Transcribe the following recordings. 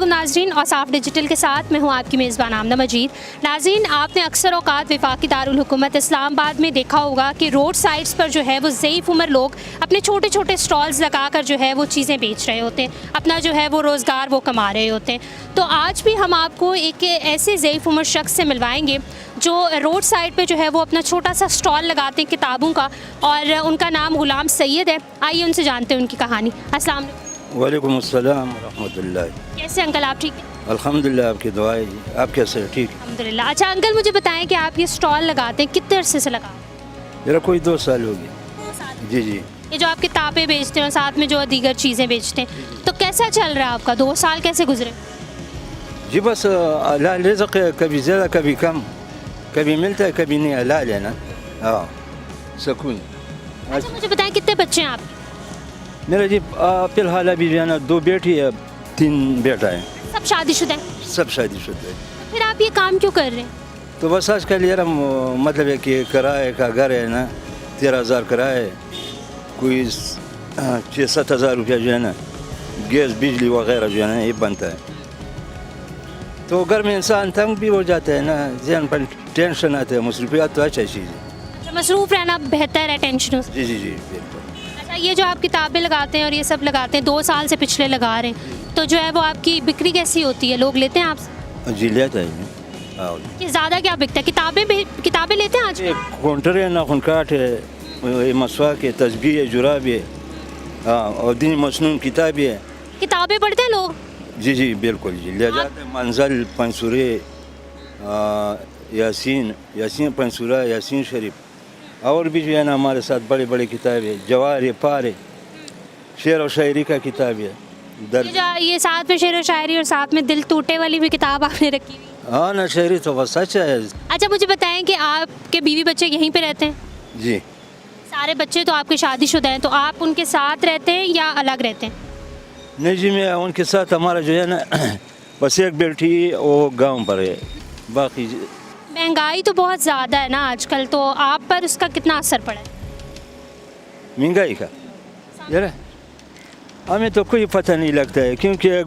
ناظرین، اوصاف ڈیجیٹل کے ساتھ میں ہوں آپ کی میزبان آمنہ مجید۔ ناظرین، آپ نے اکثر اوقات وفاقی دارالحکومت اسلام آباد میں دیکھا ہوگا کہ روڈ سائڈز پر جو ہے وہ ضعیف عمر لوگ اپنے چھوٹے چھوٹے سٹالز لگا کر جو ہے وہ چیزیں بیچ رہے ہوتے ہیں، اپنا جو ہے وہ روزگار وہ کما رہے ہوتے ہیں۔ تو آج بھی ہم آپ کو ایک ایسے ضعیف عمر شخص سے ملوائیں گے جو روڈ سائڈ پہ جو ہے وہ اپنا چھوٹا سا سٹال لگاتے ہیں کتابوں کا، اور ان کا نام غلام سید ہے۔ آئیے ان سے جانتے ہیں ان کی کہانی۔ السلام علیکم۔ وعلیکم السلام ورحمۃ اللہ۔ کیسے انکل، آپ ٹھیک ہیں؟ الحمدللہ، آپ کی دعائیں جی۔ آپ کیسے؟ ٹھیک؟ الحمدللہ۔ اچھا انکل، مجھے بتائیں کہ آپ یہ سٹال لگاتے ہیں کتنے عرصے سے لگاتے ہیں؟ میرا کوئی 2 سال ہو گیا۔ 2 سال۔ جی جی۔ یہ جو آپ کتابیں بیچتے ہیں اور ساتھ میں جو دیگر چیزیں بیچتے ہیں، تو کیسا چل رہا ہے آپ کا؟ 2 سال کیسے گزرے؟ جی بس حلال رزق ہے، کبھی زیادہ کبھی کم، کبھی ملتا ہے کبھی نہیں، حلال ہے نا۔ ہاں، سکون۔ اچھا مجھے بتائیں کتنے بچے ہیں آپ کے؟ میرا جی فی الحال ابھی جو ہے نا 2 بیٹی ہے، 3 بیٹا ہے، سب شادی شدہ ہیں؟ سب شادی شدہ ہے۔ پھر آپ یہ کام کیوں کر رہے ہیں؟ تو بس آج کل یار مطلب ہے کہ کرائے کا گھر ہے نا، 13,000 کرایہ ہے، کوئی 6-7 ہزار روپیہ جو ہے نا گیس بجلی وغیرہ جو ہے نا یہ بنتا ہے، تو گھر میں انسان تنگ بھی ہو جاتا ہے نا، ذہن پر ٹینشن آتا ہے۔ مصروفیات تو اچھا چیز ہے۔ اچھا، مصروف رہنا بہتر ہے ٹینشنوں سے۔ جی جی جی بالکل۔ اچھا، یہ جو آپ کتابیں لگاتے ہیں اور یہ سب لگاتے ہیں، 2 سال سے پچھلے لگا رہے ہیں، تو جو ہے وہ آپ کی بکری کیسی ہوتی ہے؟ لوگ لیتے ہیں آپ سے؟ جی لیتا ہے۔ کہ زیادہ کیا بکتا ہے؟ کتابیں لیتے ہیں آج؟ کاؤنٹر ہے، ناخن کاٹ ہے، مسواک ہے، تسبیح ہے، جراب ہے، ہاں، اور دین مسنون کتاب ہے۔ کتابیں پڑھتے ہیں لوگ؟ جی جی بالکل جی، لے جاتے ہیں۔ منزل، پنسورے، یاسین پنسورہ، یاسین شریف، اور بھی جو ہے نا ہمارے ساتھ بڑے بڑے کتاب ہے، جواہر ہے، پار ہے، شعر و شاعری کا کتاب ہے، درج۔ یہ ساتھ میں شعر و شاعری اور ساتھ میں دل ٹوٹے والی بھی کتاب آپ نے رکھی ہوئی؟ ہاں نا، شاعری تو بس سچ ہے۔ اچھا مجھے بتائیں کہ آپ کے بیوی بچے یہیں پہ رہتے ہیں؟ جی۔ سارے بچے تو آپ کے شادی شدہ ہیں، تو آپ ان کے ساتھ رہتے ہیں یا الگ رہتے ہیں؟ نہیں جی، میں ان کے ساتھ، ہمارا جو ہے نا بس ایک بیٹی وہ گاؤں پر ہے، باقی مہنگائی تو بہت زیادہ ہے نا آج کل، تو آپ پر اس کا کتنا اثر پڑا ہے؟ مہنگائی کا یار ہمیں تو کوئی پتہ نہیں لگتا ہے، کیونکہ ایک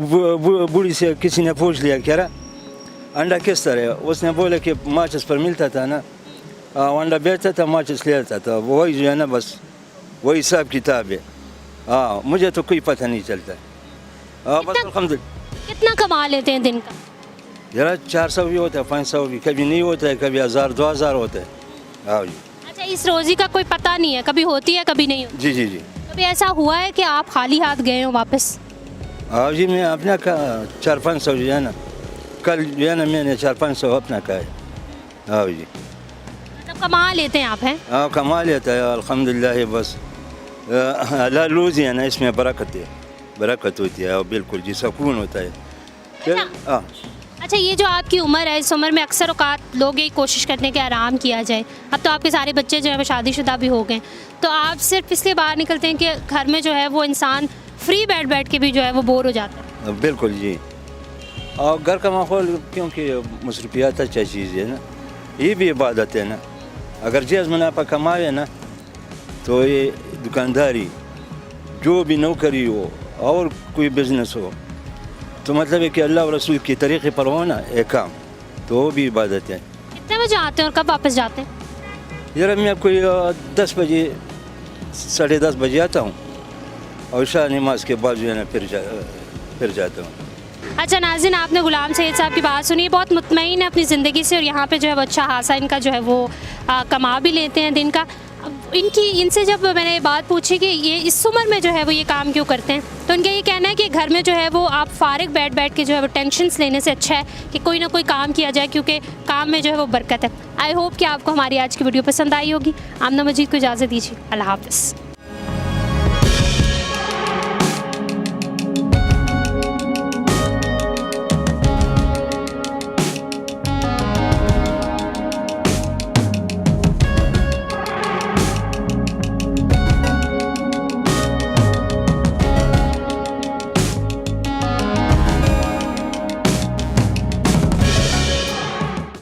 بوڑھی سے کسی نے پوچھ لیا کہ انڈا کس طرح ہے، اس نے بولا کہ ماچس پر ملتا تھا نا، انڈا بیچتا تھا، ماچس لیتا تھا، وہی جو ہے نا بس وہی حساب کتاب ہے۔ ہاں، مجھے تو کوئی پتہ نہیں چلتا ہے۔ بس الحمدللہ۔ کتنا کما لیتے ہیں دن کا؟ ذرا 400 بھی ہوتا ہے، 500 بھی، کبھی نہیں ہوتا ہے، کبھی 1000-2000 ہوتا ہے۔ ہاں جی۔ اچھا، اس روزی کا کوئی پتہ نہیں ہے، کبھی ہوتی ہے کبھی نہیں ہوتی؟ جی جی جی۔ کبھی ایسا ہوا ہے کہ آپ خالی ہاتھ گئے ہوں واپس؟ ہاں جی، میں اپنا 400-500 جو ہے نا، کل جو ہے نا میں نے 400-500 اپنا کا ہے۔ ہاں جی۔ مطلب کما لیتے ہیں آپ ہیں؟ ہاں کما لیتا ہے الحمدللہ، بس حلال روزی ہے نا، اس میں برکت ہے، برکت ہوتی ہے، اور بالکل جی سکون ہوتا ہے۔ ہاں۔ اچھا، یہ جو آپ کی عمر ہے، اس عمر میں اکثر اوقات لوگ یہی کوشش کرتے ہیں کہ آرام کیا جائے۔ اب تو آپ کے سارے بچے جو ہیں وہ شادی شدہ بھی ہو گئے، تو آپ صرف اس لیے باہر نکلتے ہیں کہ گھر میں جو ہے وہ انسان فری بیٹھ کے بھی جو ہے وہ بور ہو جاتا ہے؟ بالکل جی، اور گھر کا ماحول، کیونکہ مصروفیات اچھا چیز ہے نا، یہ بھی عبادت ہے نا۔ اگر جائز منافع کمائے نا تو یہ دکانداری، جو بھی نوکری ہو اور کوئی بزنس ہو، تو مطلب ہے کہ اللہ و رسول کے طریقے پر ہو نا ایک کام، تو وہ بھی عبادت ہے۔ کتنے بجے آتے ہیں اور کب واپس جاتے ہیں؟ ذرا میں کوئی 10 بجے 10:30 بجے آتا ہوں، اور عشاء نماز کے بعد جو ہے نا پھر جاتا ہوں۔ اچھا ناظرین، آپ نے غلام سید صاحب کی بات سنی، بہت مطمئن ہے اپنی زندگی سے، اور یہاں پہ جو ہے وہ اچھا خاصا ان کا جو ہے وہ کما بھی لیتے ہیں دن کا۔ ان سے جب میں نے بات پوچھی کہ یہ اس عمر میں جو ہے وہ یہ کام کیوں کرتے ہیں، تو ان کا یہ کہنا ہے کہ گھر میں جو ہے وہ آپ فارغ بیٹھ کے جو ہے وہ ٹینشنس لینے سے اچھا ہے کہ کوئی نہ کوئی کام کیا جائے، کیونکہ کام میں جو ہے وہ برکت ہے۔ آئی ہوپ کہ آپ کو ہماری آج کی ویڈیو پسند آئی ہوگی۔ آمنہ مجید کو اجازت دیجیے، اللہ حافظ۔